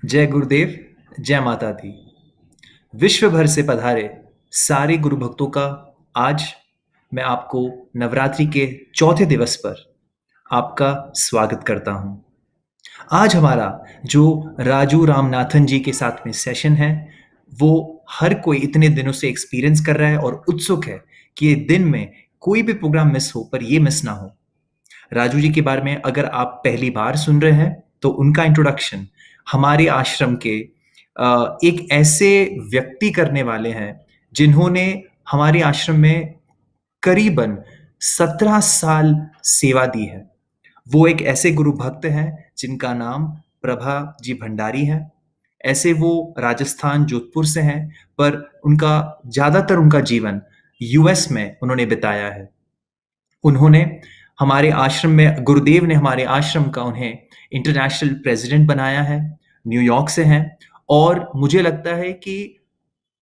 जय गुरुदेव, जय माता दी। विश्व भर से पधारे सारे गुरु भक्तों का आज मैं आपको नवरात्रि के चौथे दिवस पर आपका स्वागत करता हूँ। आज हमारा जो राजू रामनाथन जी के साथ में सेशन है, वो हर कोई इतने दिनों से एक्सपीरियंस कर रहा है और उत्सुक है कि ये दिन में कोई भी प्रोग्राम मिस हो पर ये मिस ना हो। राजू जी के बारे में अगर आप पहली बार सुन रहे हैं तो उनका इंट्रोडक्शन हमारे आश्रम के एक ऐसे व्यक्ति करने वाले हैं जिन्होंने हमारे आश्रम में करीबन 17 साल सेवा दी है। वो एक ऐसे गुरु भक्त हैं जिनका नाम प्रभा जी भंडारी है। ऐसे वो राजस्थान जोधपुर से हैं, पर उनका जीवन यूएस में उन्होंने बिताया है। उन्होंने हमारे आश्रम में गुरुदेव ने हमारे आश्रम का उन्हें इंटरनेशनल प्रेसिडेंट बनाया है। न्यूयॉर्क से हैं और मुझे लगता है कि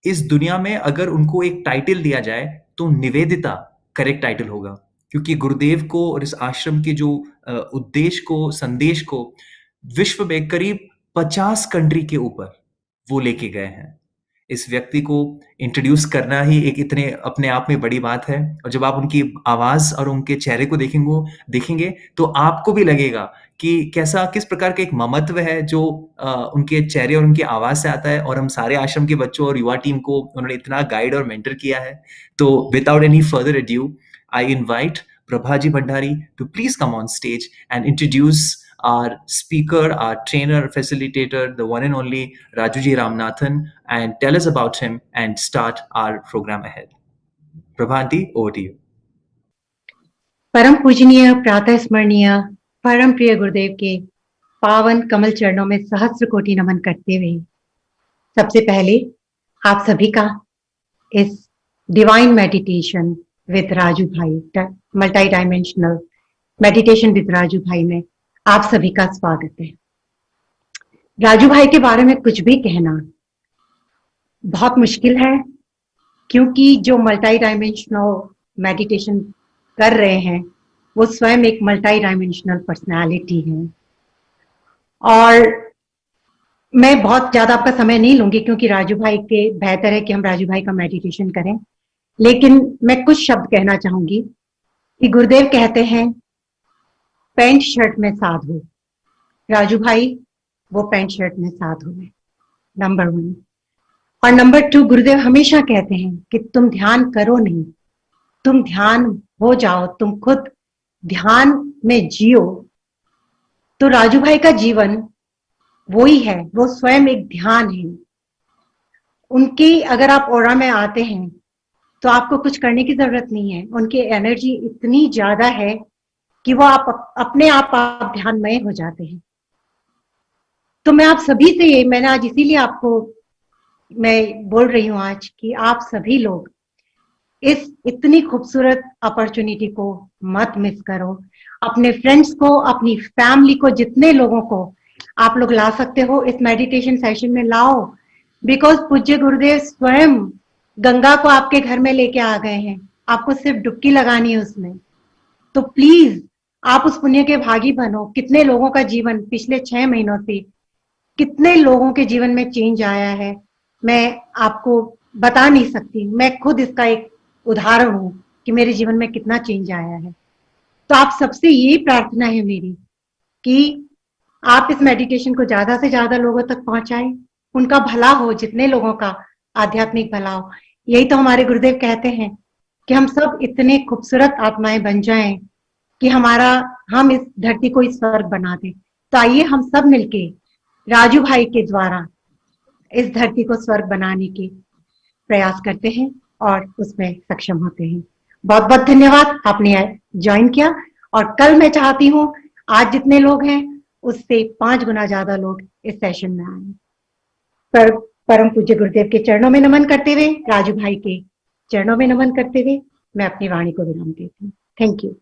इस दुनिया में अगर उनको एक टाइटल दिया जाए तो निवेदिता करेक्ट टाइटल होगा, क्योंकि गुरुदेव को और इस आश्रम के जो उद्देश्य को, संदेश को विश्व में करीब 50 कंट्री के ऊपर वो लेके गए हैं। इस व्यक्ति को इंट्रोड्यूस करना ही एक इतने अपने आप में बड़ी बात है, और जब आप उनकी आवाज और उनके चेहरे को देखेंगे तो आपको भी लगेगा कि किस प्रकार का एक ममत्व है जो उनके चेहरे और उनकी आवाज से आता है। और हम सारे आश्रम के बच्चों और युवा टीम को उन्होंने इतना गाइड और मेंटर किया है। तो without any further adieu, I invite Prabha ji Bhandari to please come on stage and introduce our speaker, our trainer, facilitator, the one and only Rajuji Ramnathan, and tell us about him and start our program ahead. Prabhanti, over to you. परम पूजनीय, प्रातः स्मरणीय, परम प्रिय गुरुदेव के पावन कमल चरणों में सहस्र कोटि नमन करते हुए सबसे पहले आप सभी का इस डिवाइन मेडिटेशन विद राजू भाई, multi dimensional meditation with Raju भाई में आप सभी का स्वागत है। राजू भाई के बारे में कुछ भी कहना बहुत मुश्किल है, क्योंकि जो मल्टी डायमेंशनल मेडिटेशन कर रहे हैं वो स्वयं एक मल्टी डायमेंशनल पर्सनालिटी है। और मैं बहुत ज्यादा आपका समय नहीं लूंगी, क्योंकि राजू भाई के बेहतर है कि हम राजू भाई का मेडिटेशन करें। लेकिन मैं कुछ शब्द कहना चाहूंगी कि गुरुदेव कहते हैं पैंट शर्ट में साधु। राजू भाई वो पैंट शर्ट में साधु है, नंबर 1। और नंबर 2, गुरुदेव हमेशा कहते हैं कि तुम ध्यान करो नहीं, तुम ध्यान हो जाओ, तुम खुद ध्यान में जियो। तो राजू भाई का जीवन वो ही है, वो स्वयं एक ध्यान है। उनकी अगर आप ऑरा में आते हैं तो आपको कुछ करने की जरूरत नहीं है। उनकी एनर्जी इतनी ज्यादा है कि वो अपने आप ध्यानमय हो जाते हैं। तो मैं आप सभी से, मैंने आज इसीलिए आपको मैं बोल रही हूं आज कि आप सभी लोग इस इतनी खूबसूरत अपॉर्चुनिटी को मत मिस करो। अपने फ्रेंड्स को, अपनी फैमिली को, जितने लोगों को आप लोग ला सकते हो इस मेडिटेशन सेशन में लाओ। बिकॉज पूज्य गुरुदेव स्वयं गंगा को आपके घर में लेके आ गए हैं, आपको सिर्फ डुबकी लगानी है उसमें। तो प्लीज आप उस पुण्य के भागी बनो। कितने लोगों का जीवन पिछले 6 महीनों से, कितने लोगों के जीवन में चेंज आया है, मैं आपको बता नहीं सकती। मैं खुद इसका एक उदाहरण हूं कि मेरे जीवन में कितना चेंज आया है। तो आप सबसे यही प्रार्थना है मेरी कि आप इस मेडिटेशन को ज्यादा से ज्यादा लोगों तक पहुंचाएं, उनका भला हो, जितने लोगों का आध्यात्मिक भला हो। यही तो हमारे गुरुदेव कहते हैं कि हम सब इतने खूबसूरत आत्माएं बन जाएं कि हम इस धरती को इस स्वर्ग बना दें। तो आइए हम सब मिलके राजू भाई के द्वारा इस धरती को स्वर्ग बनाने के प्रयास करते हैं और उसमें सक्षम होते हैं। बहुत बहुत धन्यवाद, आपने ज्वाइन किया। और कल मैं चाहती हूँ आज जितने लोग हैं उससे 5 गुना ज्यादा लोग इस सेशन में आए। परम पूज्य गुरुदेव के चरणों में नमन करते हुए, राजू भाई के चरणों में नमन करते हुए मैं अपनी वाणी को विराम देती हूँ। Thank you.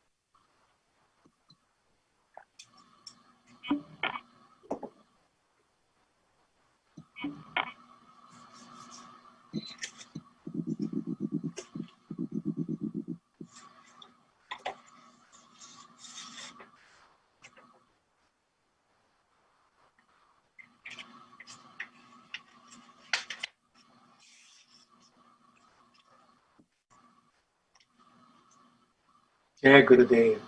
जय गुरुदेव।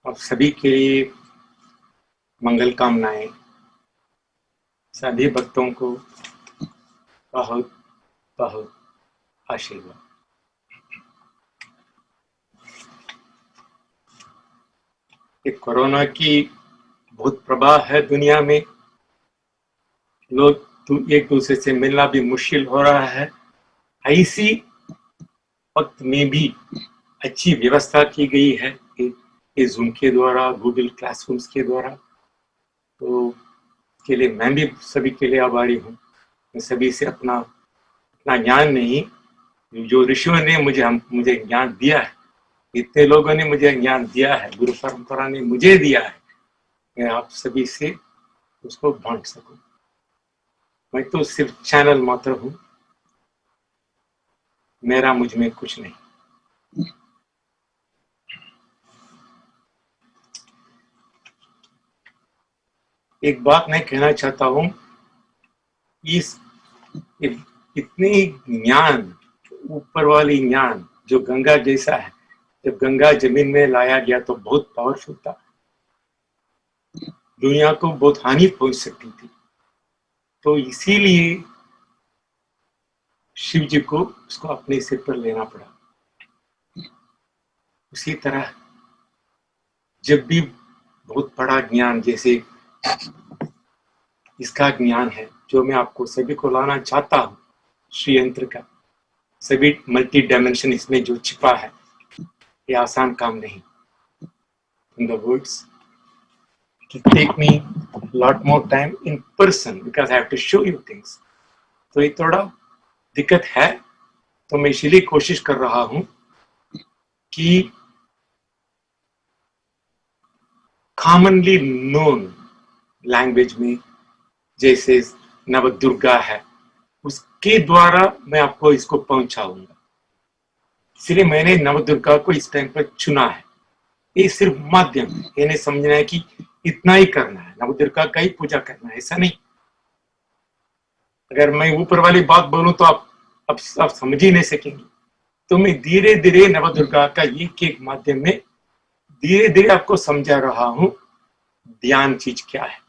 आप सभी के लिए मंगल कामनाएं, सभी भक्तों को बहुत बहुत आशीर्वाद। ये कोरोना की बहुत प्रभाव है दुनिया में, लोग एक दूसरे से मिलना भी मुश्किल हो रहा है। ऐसी वक्त में भी अच्छी व्यवस्था की गई है ये जूम के द्वारा, गूगल क्लासरूम्स के द्वारा, तो के लिए मैं भी सभी के लिए आभारी हूँ। मैं सभी से अपना ज्ञान नहीं, जो ऋषियों ने मुझे ज्ञान दिया है, इतने लोगों ने मुझे ज्ञान दिया है, गुरु परंपरा ने मुझे दिया है, मैं आप सभी से उसको बांट सकूं। मैं तो सिर्फ चैनल मात्र हूं, मेरा मुझ में कुछ नहीं। एक बात मैं कहना चाहता हूं, इस इतने ज्ञान, ऊपर वाली ज्ञान जो गंगा जैसा है, जब गंगा जमीन में लाया गया तो बहुत पावरफुल था, दुनिया को बहुत हानि पहुंच सकती थी। तो इसीलिए शिव जी को उसको अपने सिर पर लेना पड़ा। उसी तरह जब भी बहुत बड़ा ज्ञान, जैसे इसका ज्ञान है जो मैं आपको सभी को लाना चाहता हूं, श्री यंत्र का सभी मल्टी डायमेंशन इसमें जो छिपा है, ये आसान काम नहीं। In the words, it will take me a lot more time in person because I have to show you things. तो ये थोड़ा दिक्कत है, तो मैं इसीलिए कोशिश कर रहा हूं कि कॉमनली नोन लैंग्वेज में, जैसे नवदुर्गा है, उसके द्वारा मैं आपको इसको पहुंचाऊंगा। इसलिए मैंने नवदुर्गा को इस टाइम पर चुना है। ये सिर्फ माध्यम है, ये नहीं समझना है कि इतना ही करना है, नवदुर्गा का ही पूजा करना है, ऐसा नहीं। अगर मैं ऊपर वाली बात बोलूं तो आप समझ ही नहीं सकेंगे। तो मैं धीरे धीरे नवदुर्गा का एक एक माध्यम में धीरे धीरे आपको समझा रहा हूं ध्यान चीज क्या है।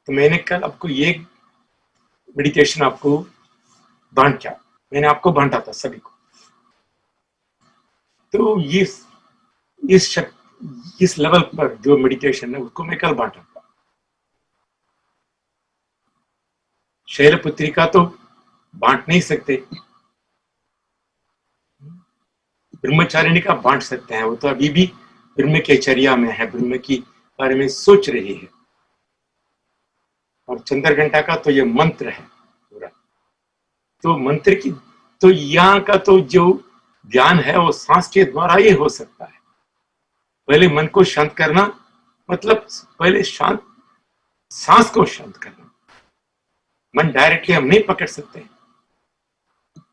तो मैंने कल आपको ये मेडिटेशन आपको बांट किया, मैंने आपको बांटा था सभी को। तो इस लेवल पर जो मेडिटेशन है उसको मैं कल बांटा था। शैलपुत्री का तो बांट नहीं सकते, ब्रह्मचारिणी का बांट सकते हैं, वो तो अभी भी ब्रह्म के चर्या में है, ब्रह्म की बारे में सोच रही है। और चंद्र घंटा का तो ये मंत्र है पूरा। तो मंत्र की तो यहाँ का तो जो ध्यान है वो सांस के द्वारा ही हो सकता है। पहले मन को शांत करना, मतलब पहले सांस को शांत करना। मन डायरेक्टली हम नहीं पकड़ सकते,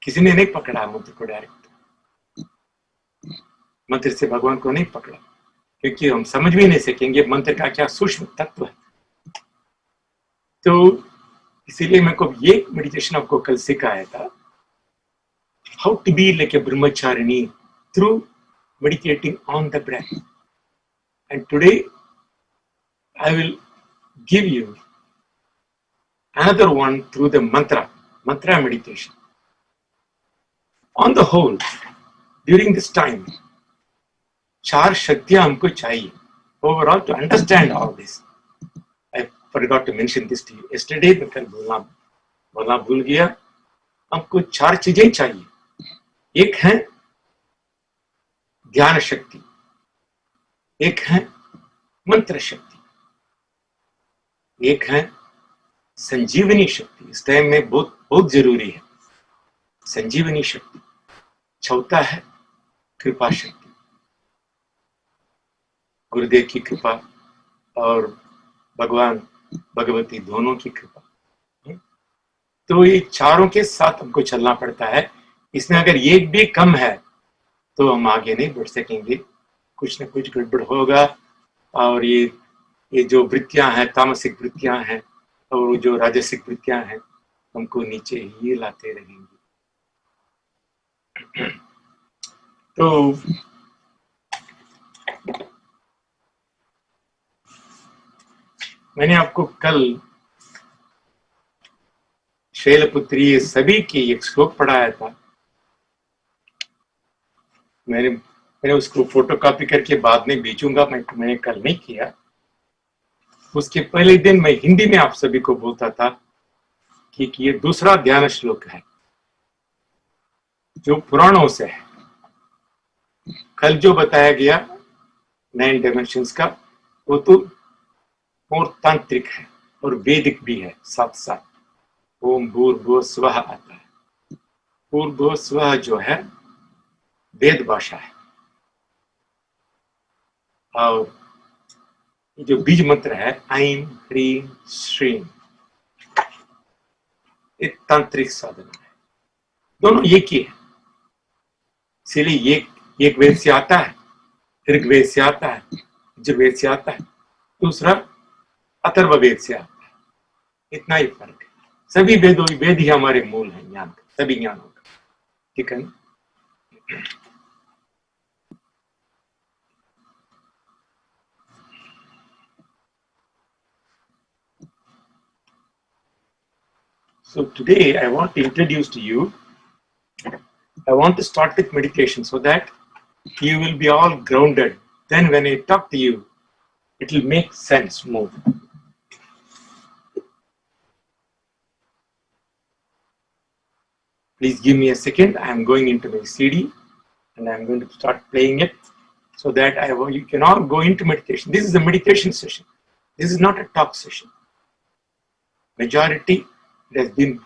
किसी ने नहीं पकड़ा मंत्र को डायरेक्ट, मंत्र से भगवान को नहीं पकड़ा, क्योंकि हम समझ भी नहीं सकेंगे मंत्र का क्या सूक्ष्म तत्व है। तो इसीलिए मैं को ये मेडिटेशन आपको कल सिखाया था, how to be like a Brahmacharini through meditating on the breath. And today I will give you another one through the mantra meditation. On the whole, during this time, 4 शक्तियां हमको चाहिए overall to understand all this. I forgot to mention this to you yesterday, मैं कल बोलना भूल गया। हमको 4 चीजें चाहिए। एक है ध्यान शक्ति, एक है मंत्र शक्ति, एक है संजीवनी शक्ति। इस टाइम में बहुत बहुत जरूरी है संजीवनी शक्ति। चौथा है कृपा शक्ति, गुरुदेव की कृपा और भगवान भगवती दोनों की कृपा। तो ये चारों के साथ हमको चलना पड़ता है। इसमें अगर एक भी कम है तो हम आगे नहीं बढ़ सकेंगे, कुछ न कुछ गड़बड़ होगा और ये ये जो वृत्तियां हैं, तामसिक वृत्तियां हैं और जो राजसिक वृत्तियां हैं, हमको नीचे ही लाते रहेंगे। तो मैंने आपको कल शैलपुत्री सभी की एक श्लोक पढ़ाया था। मैंने उसको फोटोकॉपी करके बाद में भेजूंगा, मैंने कल नहीं किया। उसके पहले दिन मैं हिंदी में आप सभी को बोलता था कि ये दूसरा ध्यान श्लोक है जो पुराणों से है। कल जो बताया गया 9 डायमेंशंस का, वो तो और तांत्रिक है और वैदिक भी है साथ साथ। ओम भूर्भुवः स्वः आता है। भूर्भुवः स्वः जो है वेद भाषा है, और जो बीज मंत्र है ऐं ह्रीं श्रीं, एक तांत्रिक साधना है। दोनों एक ही है, इसीलिए एक वेद से आता है, ऋग्वेद से आता है, यजुर्वेद से आता है, दूसरा अथर्ववेद से आता है। इतना ही फर्क है। सभी वेद ही हमारे मूल हैं ज्ञान का, सभी ज्ञानों का। ठीक है ना? So today I want to introduce to you, I want to start with meditation so that you will be all grounded. Then when I talk to you, it will make sense more. Please give me a second. I am going into my CD and I am going to start playing it so that you can all go into meditation. This is a meditation session. This is not a talk session. Majority, it has been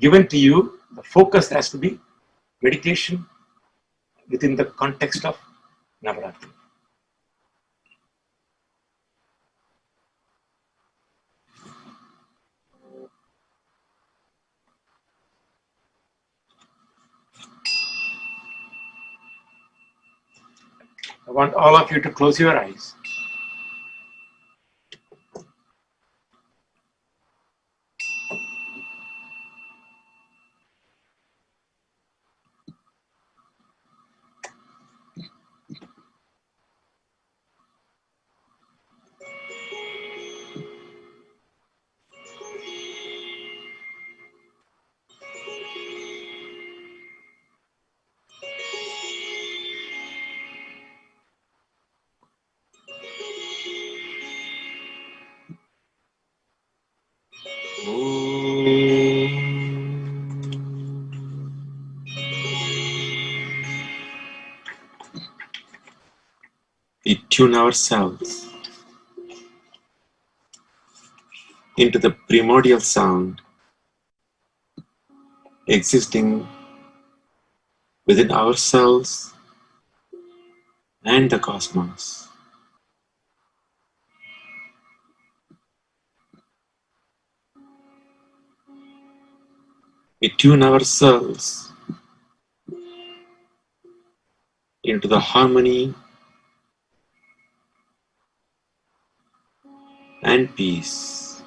given to you. The focus has to be meditation within the context of Navaratri. I want all of you to close your eyes. We tune ourselves into the primordial sound existing within ourselves and the cosmos. We tune ourselves into the harmony and peace.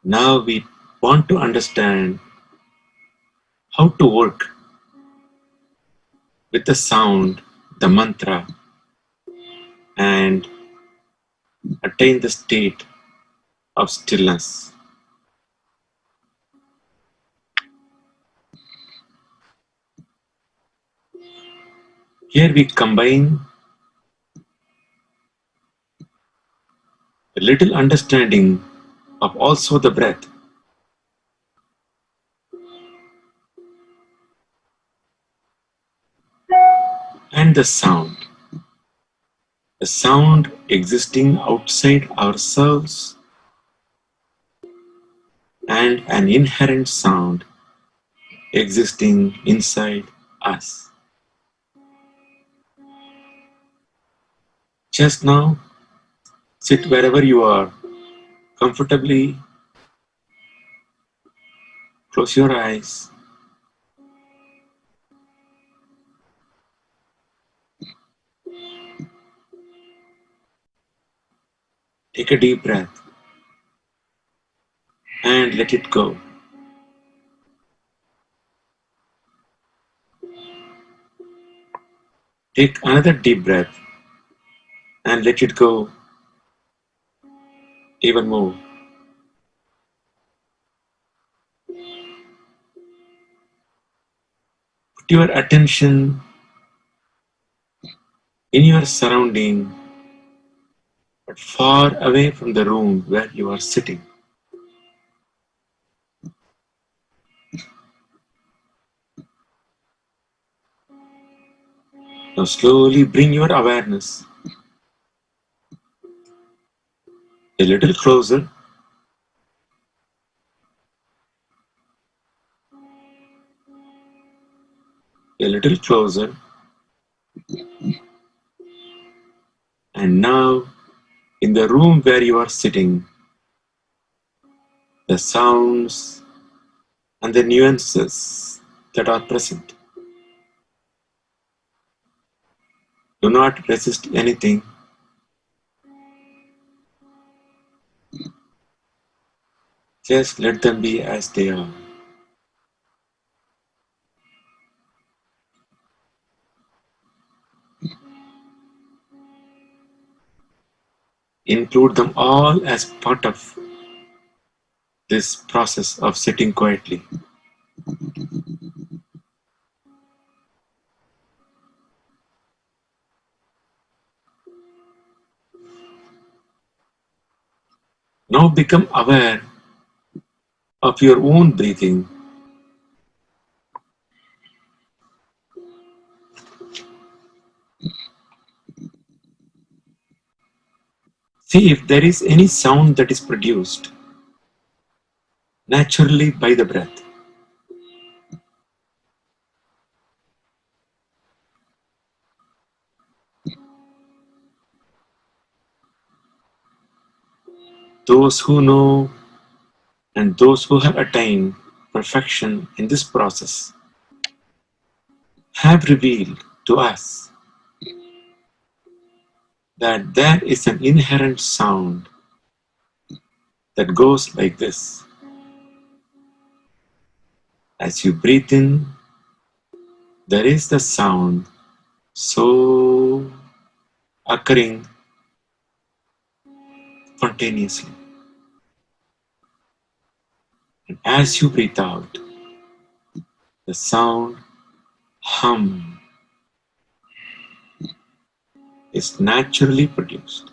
Now we want to understand how to work with the sound, the mantra, and attain the state of stillness. Here we combine a little understanding of also the breath and the sound existing outside ourselves and an inherent sound existing inside us. Just now, Sit wherever you are, comfortably. Close your eyes. Take a deep breath and let it go. Take another deep breath and let it go even more. Put your attention in your surrounding, but far away from the room where you are sitting. Now slowly bring your awareness a little closer, a little closer, and now in the room where you are sitting, the sounds and the nuances that are present. Do not resist anything. Just let them be as they are. Include them all as part of this process of sitting quietly. Now become aware of your own breathing. See if there is any sound that is produced naturally by the breath. Those who know and those who have attained perfection in this process have revealed to us that there is an inherent sound that goes like this. As you breathe in, there is the sound so occurring spontaneously. And as you breathe out, the sound hum is naturally produced.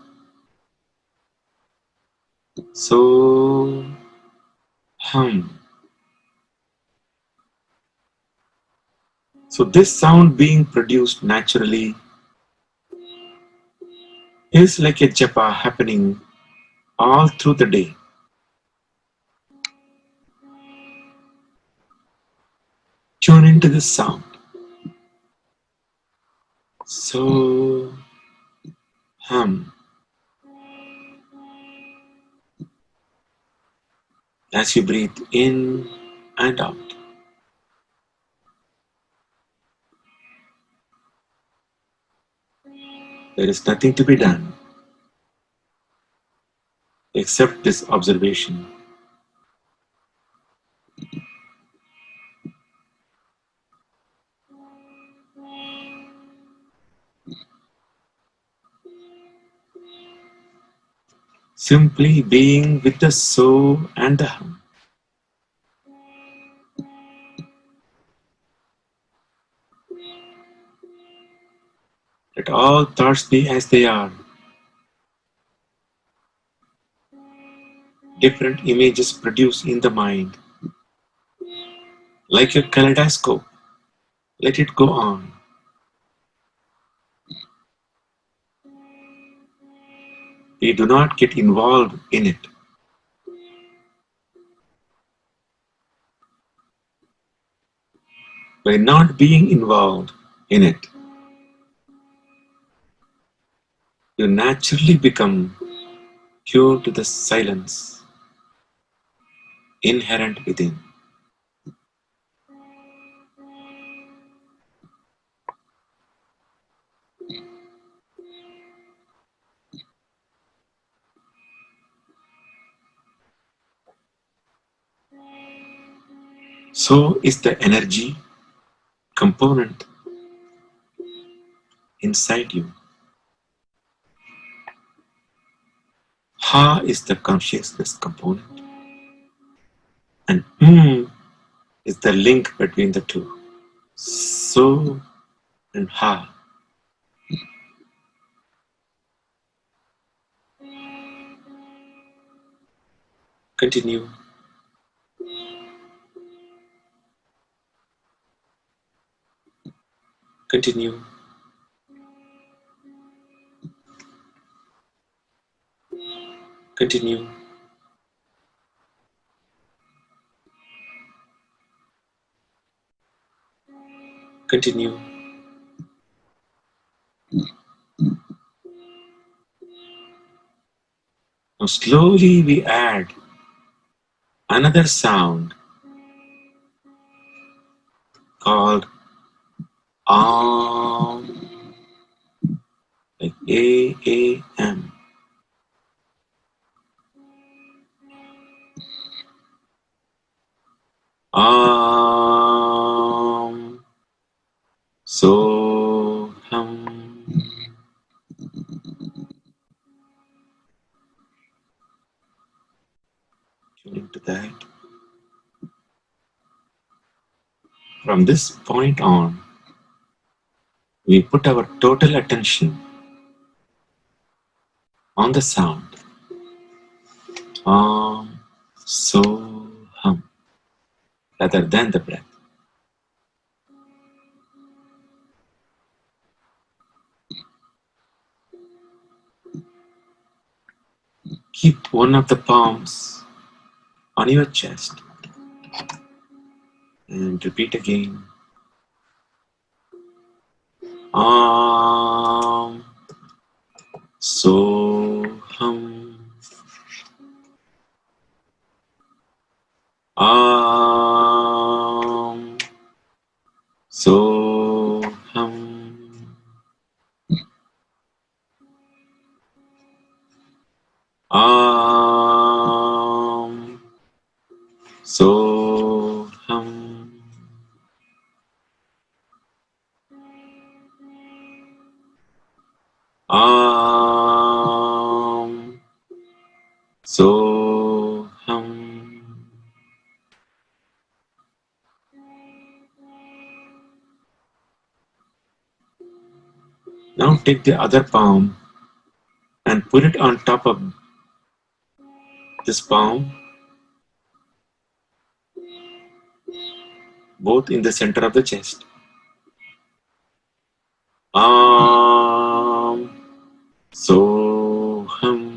So hum. So this sound being produced naturally is like a japa happening all through the day. Tune into this sound. So hum. As you breathe in and out. There is nothing to be done except this observation. Simply being with the so and the hum. Let all thoughts be as they are. Different images produced in the mind. Like a kaleidoscope. Let it go on. We do not get involved in it. By not being involved in it, you naturally become pure to the silence inherent within. So is the energy component inside you. Ha is the consciousness component, and is the link between the two. So and Ha. Continue. Continue. Continue. Continue. Now slowly we add another sound called Om, like A-A-M. Om, So Hum. Tuning to that. From this point on, we put our total attention on the sound. Om, So Hum, rather than the breath. Keep one of the palms on your chest and repeat again. Om, So Hum. Om, So Hum. Om, So Hum. Om, So Hum. Now take the other palm and put it on top of this palm, both in the center of the chest. Om, So Hum.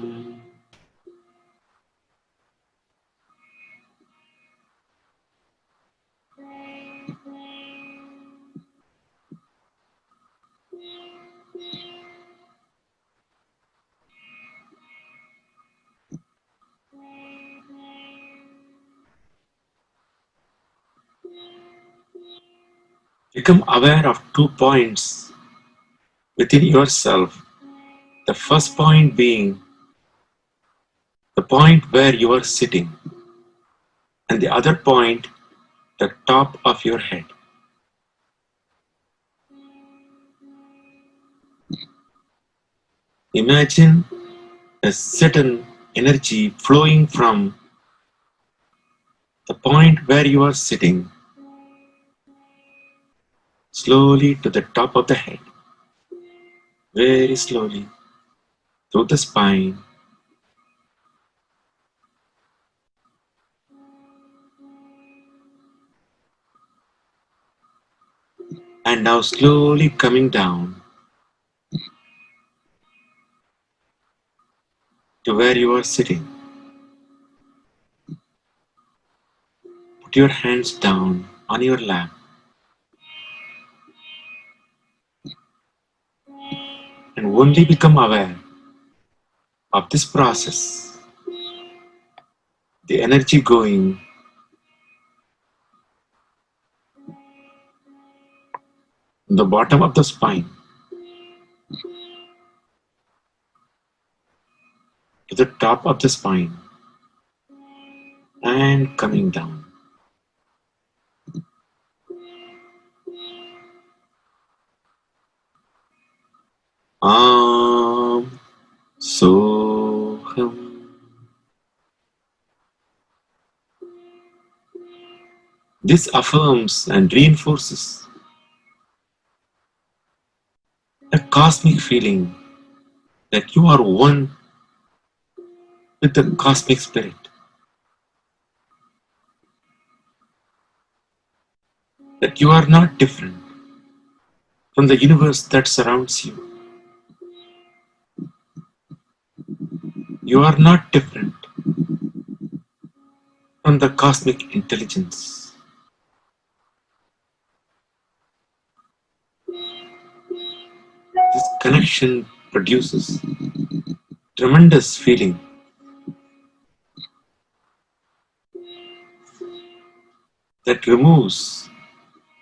Become aware of 2 points within yourself. The first point being the point where you are sitting, and the other point, the top of your head. Imagine a certain energy flowing from the point where you are sitting slowly to the top of the head, very slowly through the spine, and now slowly coming down to where you are sitting. Put your hands down on your lap and only become aware of this process, the energy going from the bottom of the spine to the top of the spine and coming down. Am Soham. This affirms and reinforces a cosmic feeling that you are one with the cosmic spirit, that you are not different from the universe that surrounds you. You are not different from the cosmic intelligence. This connection produces tremendous feeling that removes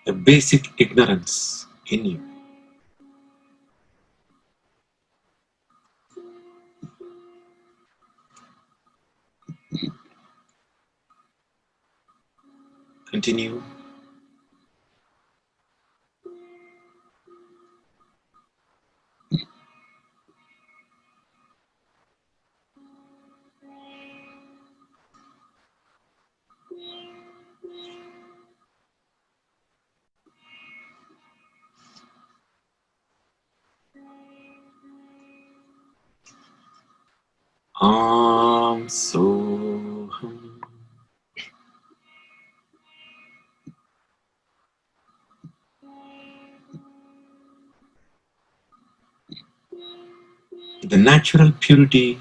the basic ignorance in you. Continue. Am Soham. The natural purity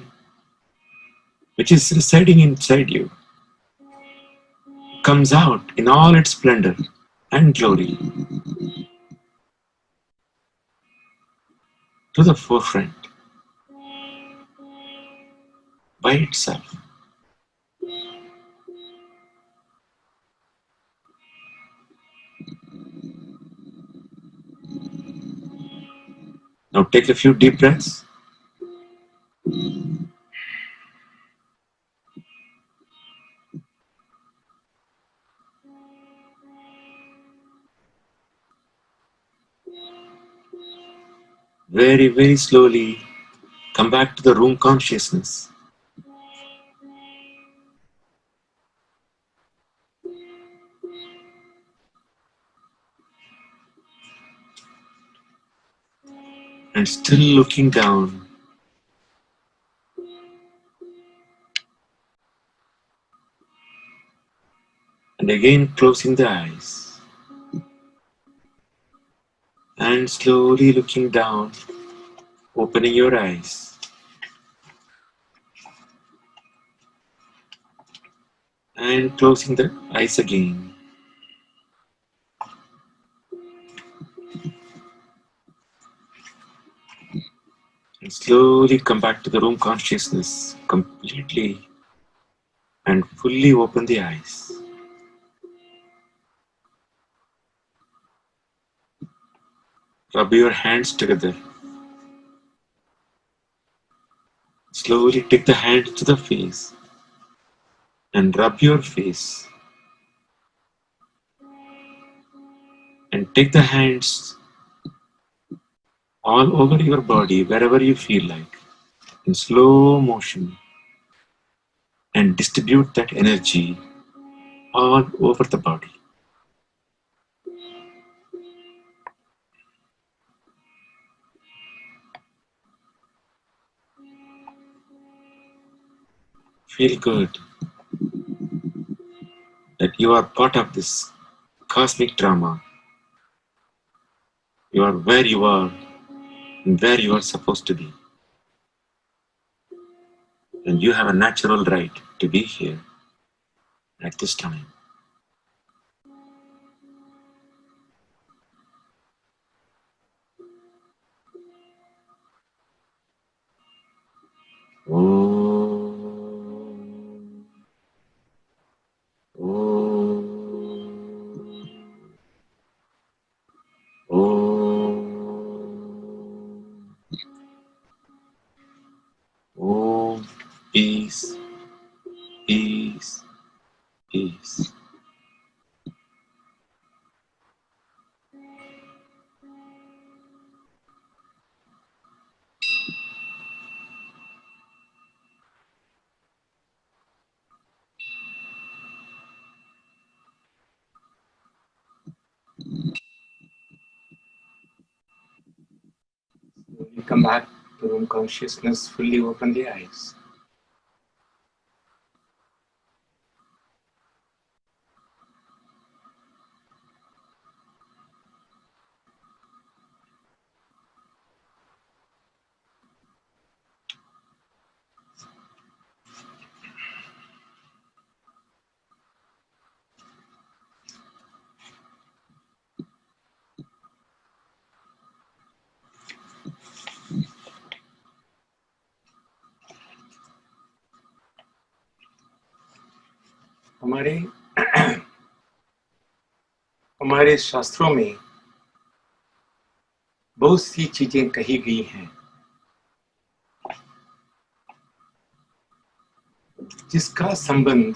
which is residing inside you comes out in all its splendor and glory to the forefront by itself. Now take a few deep breaths. Very, very slowly come back to the room consciousness. And still looking down, and again closing the eyes, and slowly looking down, opening your eyes, and closing the eyes again. And slowly come back to the room consciousness completely and fully open the eyes. Rub your hands together. Slowly take the hand to the face and rub your face. And take the hands all over your body, wherever you feel like, in slow motion, and distribute that energy all over the body. Feel good that you are part of this cosmic drama. You are where you are and where you are supposed to be. And you have a natural right to be here at this time. Peace, peace, peace. You come back to room consciousness, fully open the eyes. हमारे शास्त्रों में बहुत सी चीजें कही गई हैं जिसका संबंध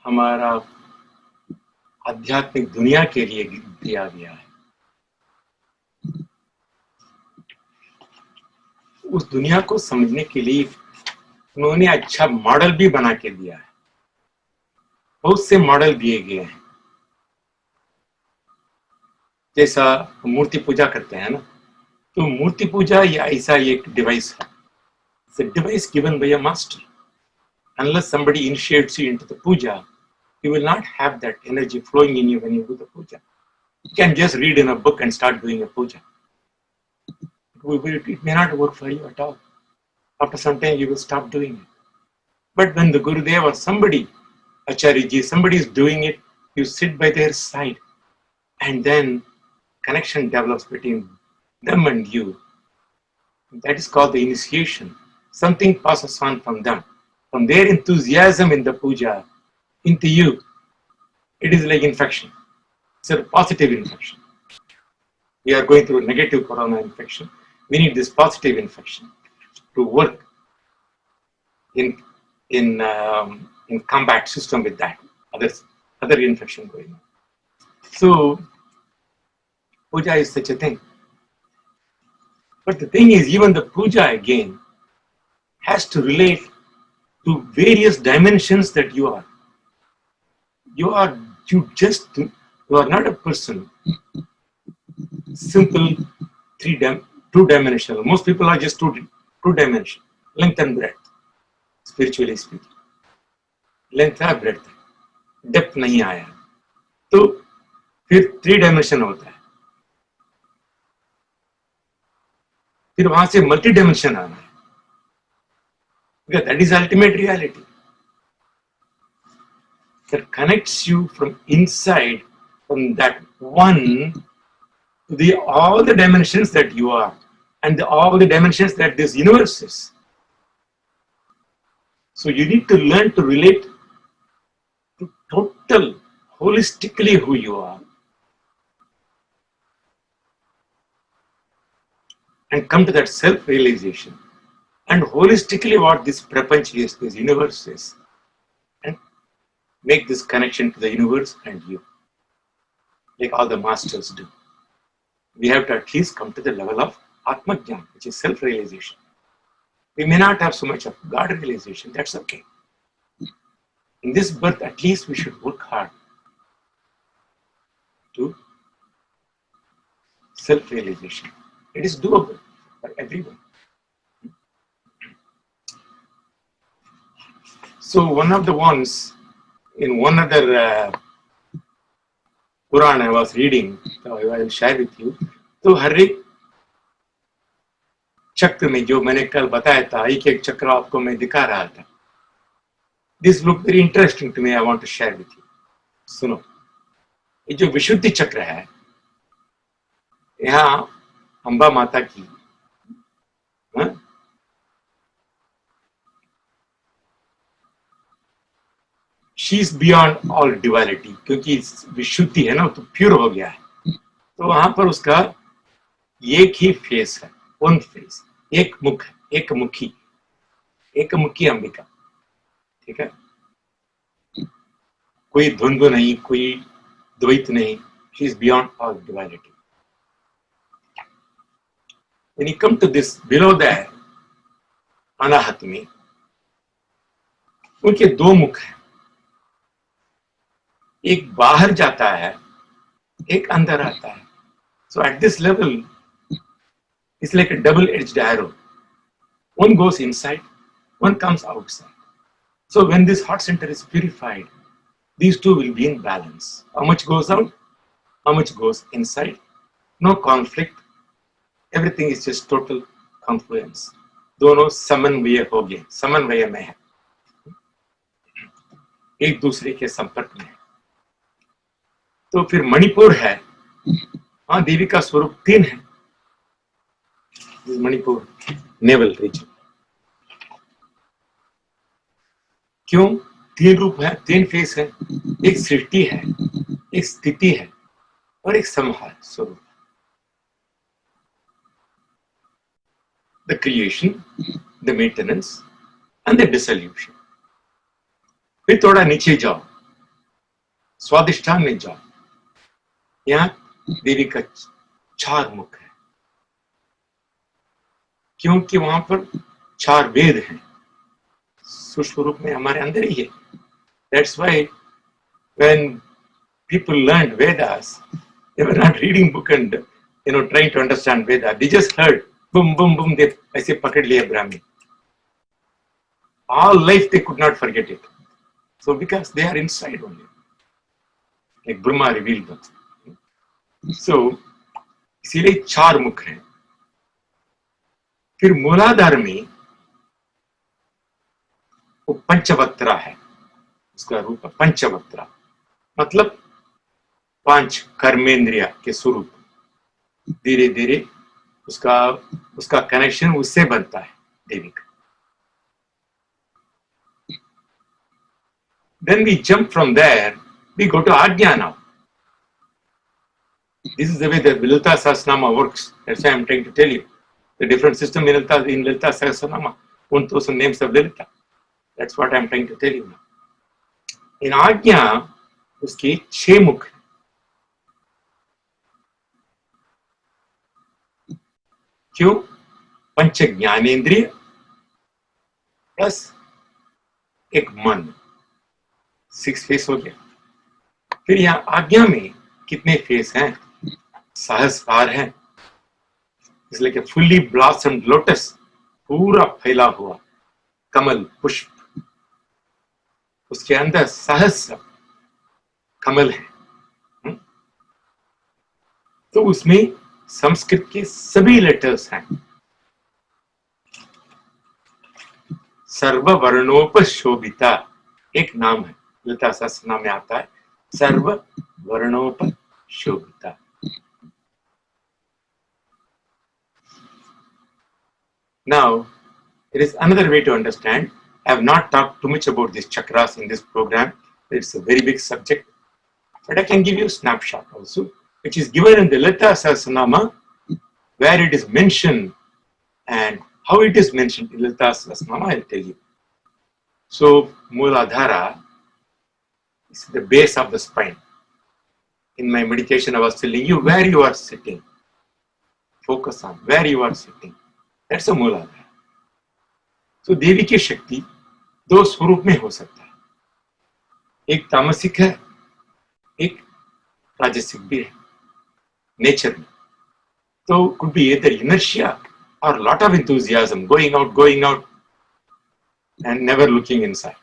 हमारा आध्यात्मिक दुनिया के लिए दिया गया है। उस दुनिया को समझने के लिए उन्होंने अच्छा मॉडल भी बना के दिया है। बहुत से मॉडल दिए गए हैं। जैसा मूर्ति पूजा करते हैं ना, तो मूर्ति पूजा या ऐसा एक डिवाइस है। It's a device given by a master. Unless somebody initiates you into the puja, you will not have that energy flowing in you when you do the puja. You can just read in a book and start doing a puja. It may not work for you at all. After some time, you will stop doing it. But when the Gurudev or somebody, Acharya-ji, somebody is doing it, you sit by their side, and then connection develops between them and you. That is called the initiation. Something passes on from them. From their enthusiasm in the puja into you, it is like infection. It's a positive infection. We are going through a negative corona infection. We need this positive infection to work in combat system with that other infection going on. So puja is such a thing. But the thing is, even the puja again has to relate to various dimensions that you are. You are not a person, simple two-dimensional. Most people are just two-dimensional, length and breadth, spiritually speaking. Length है, breadth है, depth नहीं आया, तो फिर 3 dimension होता है, फिर वहां से multi dimension आना है, because that is ultimate reality that connects you from inside, from that one to all the dimensions that you are and all the dimensions that this universe is. So you need to learn to relate to total, holistically who you are, and come to that self-realization, and holistically what this prapanch is, this universe is, and make this connection to the universe and you, like all the masters do. We have to at least come to the level of Atma Jnana, which is self-realization. We may not have so much of God realization, that's okay. In this birth, at least we should work hard to self-realization. It is doable for everyone. So one of the ones in one other Quran I was reading, so I will share with you. तो हर एक चक्र में जो मैंने कल बताया था, एक चक्र आपको मैं दिखा रहा था. This look very interesting to me. I want to share with you. सुनो, ये जो विशुद्धि चक्र है, यहाँ अंबा माता की, हाँ? She is beyond all duality, क्योंकि विशुद्धि है ना, तो प्योर हो गया है, तो वहां पर उसका एक ही फेस है, वन फेस, एक मुख है, एक मुखी अंबिका, ठीक है। कोई द्वंद्व नहीं, कोई द्वैत नहीं, she is beyond all duality. When you come to this, below that, अनाहत में उनके दो मुख हैं, एक बाहर जाता है, एक अंदर आता है। So at this level, it's like a double-edged arrow. One goes inside, one comes outside. So when this heart center is purified, these two will be in balance. How much goes out? How much goes inside? No conflict. Everything is just total confluence. दोनों समन्वय हो गए, समन्वय में है, एक दूसरे के संपर्क में है। तो फिर मणिपुर है, हाँ, देवी का स्वरूप 3 है। मणिपुर नेवल रीजन, क्यों 3 रूप है, 3 फेस है, एक सृष्टि है, एक स्थिति है, और एक संहार स्वरूप। The creation, the maintenance and the dissolution. फिर थोड़ा नीचे जाओ, स्वादिष्ठान में जाओ, यहाँ देवी का 4 मुख है, क्योंकि वहां पर 4 वेद हैं, सूक्ष्म रूप में हमारे अंदर ही है। That's why when people learned Vedas, they were not reading book and trying to understand Veda. They just heard boom, boom, boom. They ऐसे पकड़ लिया ब्राह्मण. All life they could not forget it. So because they are inside only, like Brahma revealed them. So इसीलिए 4 मुख हैं। फिर मूलाधार में वो पंचवक्त्रा है, उसका रूप पंचवक्त्रा, मतलब 5 कर्मेंद्रिया के स्वरूप। धीरे धीरे उसका कनेक्शन उससे बनता है देवी का। Then we jump from there, we go to Ajna now. This is the way the Lalita Sahasranama works. That's why I'm trying to tell you. The different system in Lalita Sahasranama, 1000 names of Lalita. That's what I'm trying to tell you now. In Ajna, उसके 6 मुख हैं। क्यों? पंच ज्ञानेंद्रिय plus एक मन, 6 face हो गया। फिर यहाँ आज्ञा में कितने फेस हैं? सहस्रार हैं, इसलिए कि फुल्ली ब्लॉसम्ड लोटस, पूरा फैला हुआ कमल पुष्प, उसके अंदर सहस्र कमल है। तो उसमें संस्कृत के सभी लेटर्स हैं। सर्ववर्णोपशोभिता एक नाम है, ललिता सहस्रनाम में आता है, सर्ववर्णोपशोभिता। Now, there is another way to understand. I have not talked too much about these chakras in this program. It's a very big subject, but I can give you a snapshot also, which is given in the Lalita Sahasranama, where it is mentioned and how it is mentioned in Lalita Sahasranama, I'll tell you. So, Mooladhara is the base of the spine. In my meditation, I was telling you where you are sitting. Focus on where you are sitting. That's a Mooladhara. So, देवी की शक्ति 2 स्वरूप में हो सकता है, एक तामसिक है, एक राजसिक भी है नेचर में। तो could be either inertia or lot of enthusiasm, going out and never looking inside.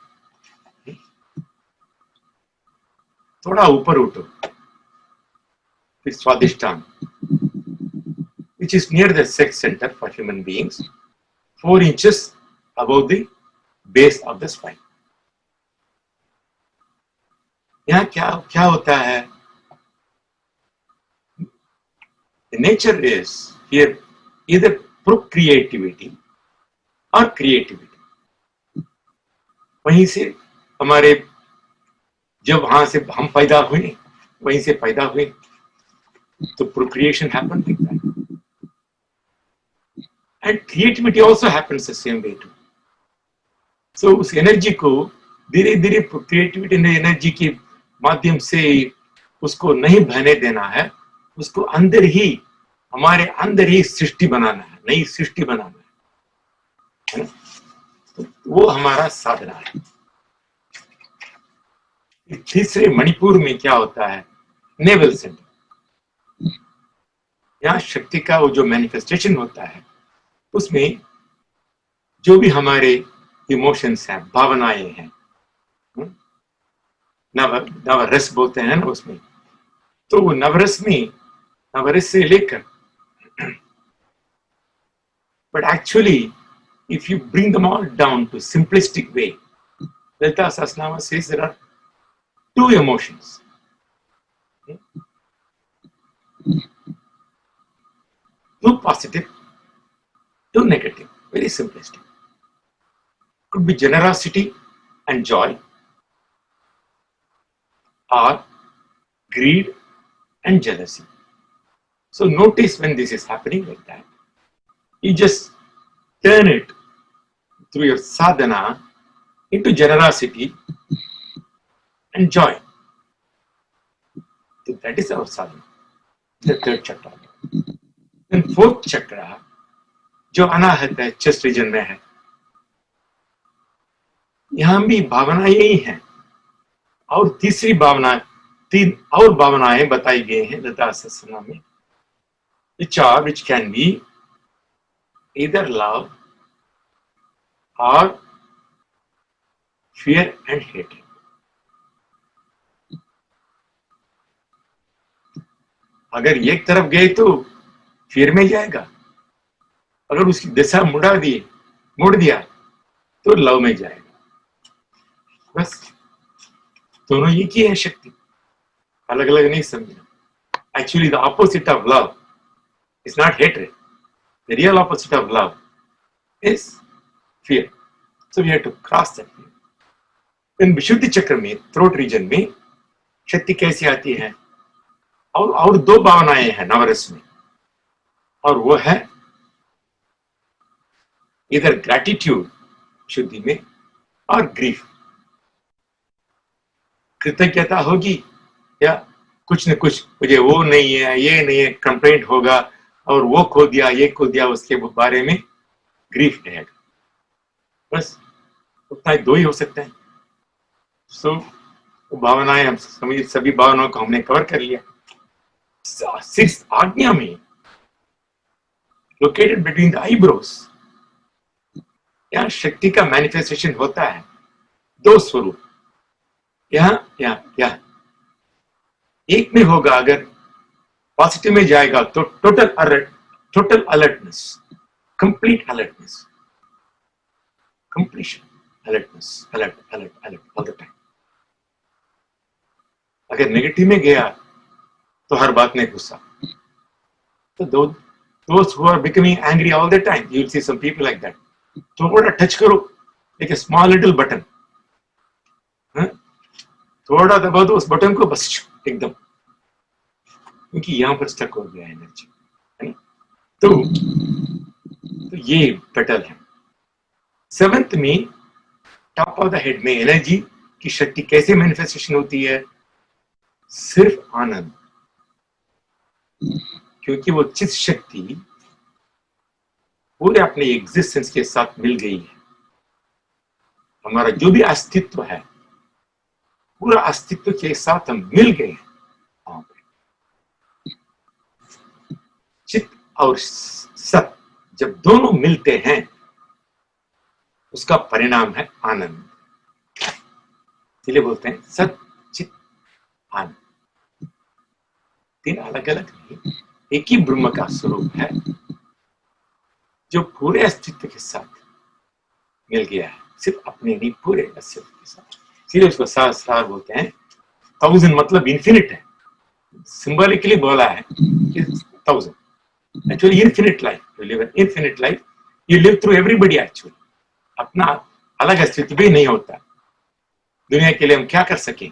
थोड़ा ऊपर उठो, फिर स्वादिष्ठान, which is near the sex center for human beings, 4 inches above the base of the spine. यहाँ क्या होता है? The nature is here either procreativity or creativity. वहीं से हमारे जब वहां से हम पैदा हुए, वहीं से पैदा हुए, तो procreation happened like that. And creativity also happens the same way too. So उस एनर्जी को धीरे धीरे क्रिएटिविटी एनर्जी के माध्यम से उसको नहीं बहने देना है, उसको अंदर ही, हमारे अंदर ही सृष्टि बनाना है, नई सृष्टि बनाना है ना? तो वो हमारा साधना है। तीसरे मणिपुर में क्या होता है, नेवल सेंटर, यहाँ शक्ति का वो जो मैनिफेस्टेशन होता है, उसमें जो भी हमारे इमोशंस हैं, भावनाएं हैं, नवरस बोलते हैं ना उसमें, तो वो नवरस में, नवरस से लेकर, but actually if you bring them all down to simplistic way, Lalita Sahasranama says there are two emotions. Two positive, two negative, very simplistic. Could be generosity and joy, or greed and jealousy. So notice when this is happening like that, you just turn it through your sadhana into generosity and joy. So that is our sadhana, the third chakra. Then fourth chakra, जो अनाहत है, chest region में है, यहां भी भावना यही है, और तीसरी भावना, तीन और भावनाएं बताई गई हैं ललिता सहस्त्रनाम में, which can be either love or fear and hatred. अगर एक तरफ गए तो फिर में जाएगा, अगर उसकी दिशा मोड़ दिया तो लव में जाएगा। बस दोनों एक ही है शक्ति, अलग अलग नहीं समझना। Actually, the opposite of love is not hatred. The real opposite of love is fear. So we have to cross that fear. In विशुद्धि चक्र में, थ्रोट रीजन में शक्ति कैसी आती है, और दो भावनाएं हैं नवरस में, और वो है इधर ग्रैटिट्यूड शुद्धि में, और ग्रीफ, कृतज्ञता होगी या कुछ न कुछ, मुझे वो नहीं है, ये नहीं है, कंप्लेंट होगा, और वो खो दिया, ये खो दिया, उसके बारे में ग्रीफ रहेगा। बस उतना दो ही हो सकते हैं। सो भावनाएं, हम समझिए सभी भावनाओं को हमने कवर कर लिया। सिक्स्थ आज्ञा में, लोकेटेड बिटवीन द आईब्रोज, यहाँ शक्ति का मैनिफेस्टेशन होता है, दो स्वरूप, यहाँ एक में होगा, अगर पॉजिटिव में जाएगा तो total alertness, complete alertness, completion, alertness, alert all the time. अगर नेगेटिव में गया तो हर बात में गुस्सा। तो those who are becoming angry all the time, you will see some people like that. थोड़ा टच करो, like a small little button, थोड़ा दबा दो उस बटन को, बस एकदम, क्योंकि यहां पर स्टक हो गया एनर्जी, है ना? तो ये पेटल है। सेवेंथ में, टॉप ऑफ द हेड में एनर्जी की शक्ति कैसे मैनिफेस्टेशन होती है, सिर्फ आनंद, क्योंकि वो चित शक्ति पूरे अपने एग्जिस्टेंस के साथ मिल गई है। हमारा जो भी अस्तित्व है, पूरा अस्तित्व के साथ हम मिल गए हैं। चित और सत जब दोनों मिलते हैं, उसका परिणाम है आनंद। इसलिए बोलते हैं सत चित आनंद। तीन अलग अलग नहीं, एक ही ब्रह्म का स्वरूप है, जो पूरे अस्तित्व के साथ मिल गया है, सिर्फ अपने नहीं, पूरे अस्तित्व के साथ। इसलिए उसको सहस्रार बोलते हैं। 1000 मतलब इन्फिनिट है, सिंबॉलिकली बोला है कि 1000, Actually, infinite life. You live an infinite life. You live through everybody actually. अपना अलग अस्तित्व भी नहीं होता. दुनिया के लिए हम क्या कर सकें,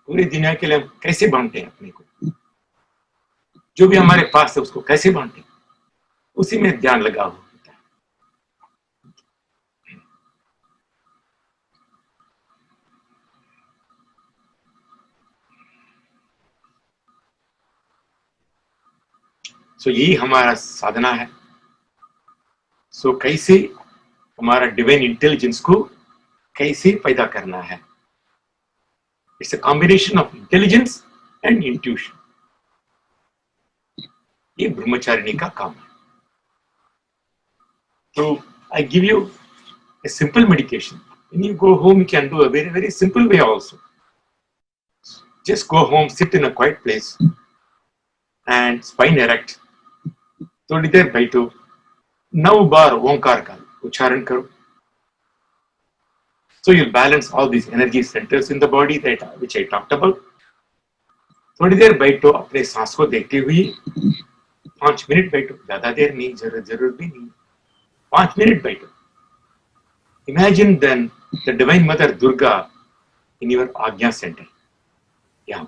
पूरी दुनिया के लिए हम कैसे बांटें अपने को, जो भी हमारे पास है उसको कैसे बांटें, उसी में ध्यान लगा हुआ होता है. सो यही हमारा साधना है. सो कैसे हमारा डिवाइन इंटेलिजेंस को कैसे पैदा करना है. It's a combination of intelligence and intuition. ये ब्रह्मचारिणी का काम है. तो I give you a simple meditation. When you go home, you can do a very, very simple way also. Just go home, sit in a quiet place and spine erect. थोड़ी देर बैठो, 9 बार ओंकार का उच्चारण करो. So you'll balance all these energy centers in the body which I talked about. थोड़ी देर बैठो, अपने सांस को देखते हुए 5 मिनट बैठो, ज्यादा देर नहीं, जरूर भी नहीं, 5 मिनट बैठो. Imagine then the Divine Mother Durga in your Agnya center. Yeah.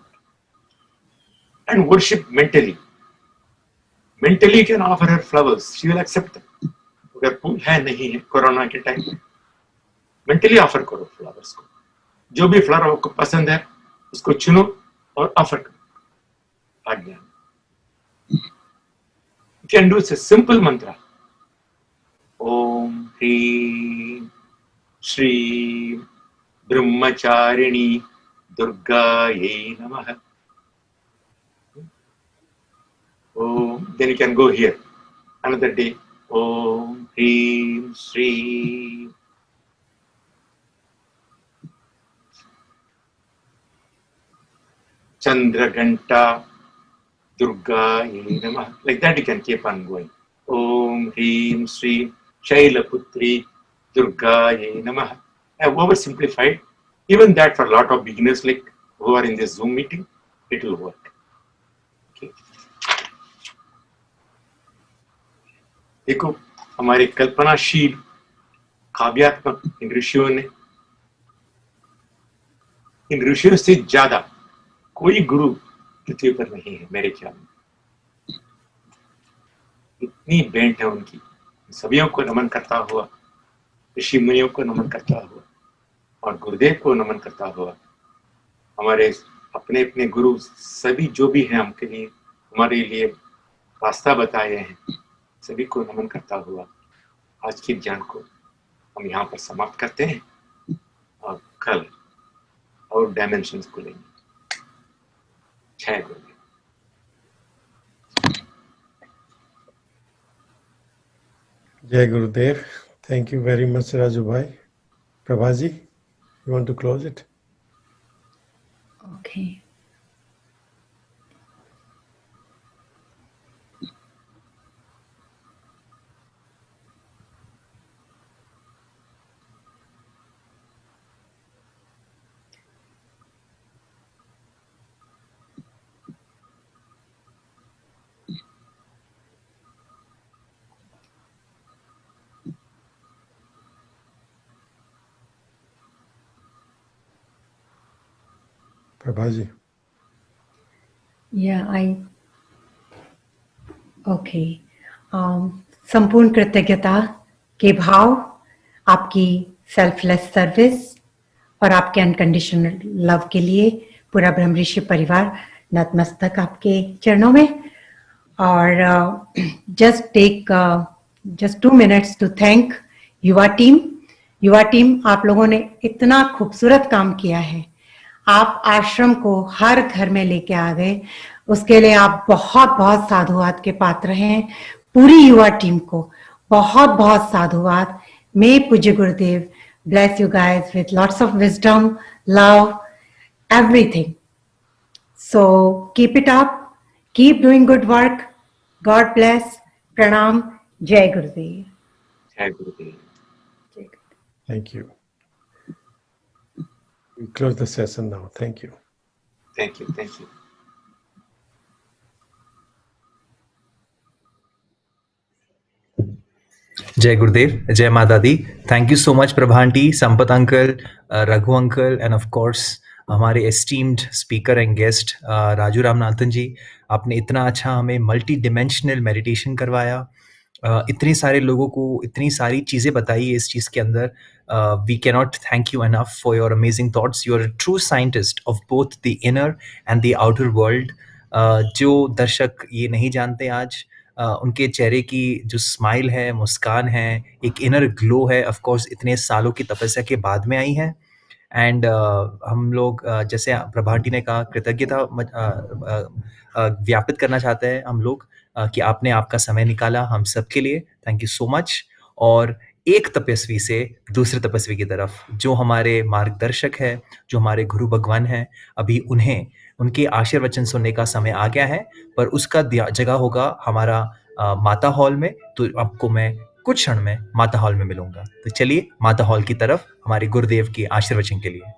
And worship mentally. Mentally you can offer her flowers. She will accept them. अगर फूल है नहीं है कोरोना के टाइम में, मेंटली ऑफर करो फ्लावर्स को. जो भी फ्लावर आपको पसंद है उसको चुनो और ऑफर करो आज्ञा. You can do a simple mantra. Om Hrim Shri Brahmacharini Durgaye Namaha. Om. Then you can go here. Another day. Om Hrim Shri. Chandraghanta Durgaye Namaha. Like that you can keep on going. Om Hrim Shri Shailaputri Durgaye Namaha. I have oversimplified. Even that for a lot of beginners like who are in this Zoom meeting, it will work. Okay. देखो हमारे कल्पनाशील काव्यात्मक इन ऋषियों से ज्यादा कोई गुरु पृथ्वी पर नहीं है मेरे ख्याल में. इतनी भेंट है उनकी. सभी को नमन करता हुआ, ऋषि मुनियों को नमन करता हुआ और गुरुदेव को नमन करता हुआ, हमारे अपने अपने गुरु सभी जो भी हैं हमके लिए, हमारे लिए रास्ता बताए हैं, सभी को नमन करता हुआ आज के ज्ञान को हम यहाँ पर समाप्त करते हैं और कल और डायमेंशंस को लेंगे. जय गुरुदेव. Jai Gurudev. Thank you very much, Raju Bhai. Prabhaji, you want to close it? Okay. Prabhaji. Yeah, okay. संपूर्ण कृतज्ञता के भाव, आपकी सेल्फलेस सर्विस और आपके अनकंडीशनल लव के लिए पूरा ब्रह्म ऋषि परिवार नतमस्तक आपके चरणों में. और just 2 minutes to thank युवा टीम. युवा टीम, आप लोगों ने इतना खूबसूरत काम किया है. आप आश्रम को हर घर में लेके आ गए, उसके लिए आप बहुत बहुत साधुवाद के पात्र हैं. पूरी युवा टीम को बहुत बहुत साधुवाद. मे पूज्य गुरुदेव bless you guys with lots of wisdom, love, everything. So keep it up, keep doing good work. God bless. Pranam. Jai Gurudev. जय गुरुदेव. Thank you. We close the session now. Thank you. Thank you. Thank you. जय गुरुदेव, जय माता दी। Thank you so much Prabha aunty, Sampat uncle, Raghu uncle and of course हमारे esteemed speaker and guest Raju Ramanathan ji. आपने इतना अच्छा हमें मल्टी डिमेंशनल मेडिटेशन करवाया, इतने सारे लोगों को इतनी सारी चीज़ें बताई इस चीज़ के अंदर। We cannot thank you enough for your amazing thoughts. You are a true scientist of both the inner and the outer world. जो दर्शक ये नहीं जानते आज, उनके चेहरे की जो स्माइल है, मुस्कान है, एक इनर ग्लो है, ऑफ कोर्स इतने सालों की तपस्या के बाद में आई है। एंड हम लोग जैसे प्रभा आंटी ने कहा, कृतज्ञता व्यापित करना चाहते हैं हम लोग कि आपने आपका समय निकाला हम सब के लिए। Thank you so much. और एक तपस्वी से दूसरे तपस्वी की तरफ, जो हमारे मार्गदर्शक है, जो हमारे गुरु भगवान हैं, अभी उन्हें उनके आशीर्वचन सुनने का समय आ गया है, पर उसका जगह होगा हमारा माता हॉल में। तो आपको मैं कुछ क्षण में माता हॉल में मिलूंगा। तो चलिए माता हॉल की तरफ हमारे गुरुदेव के आशीर्वचन के लिए।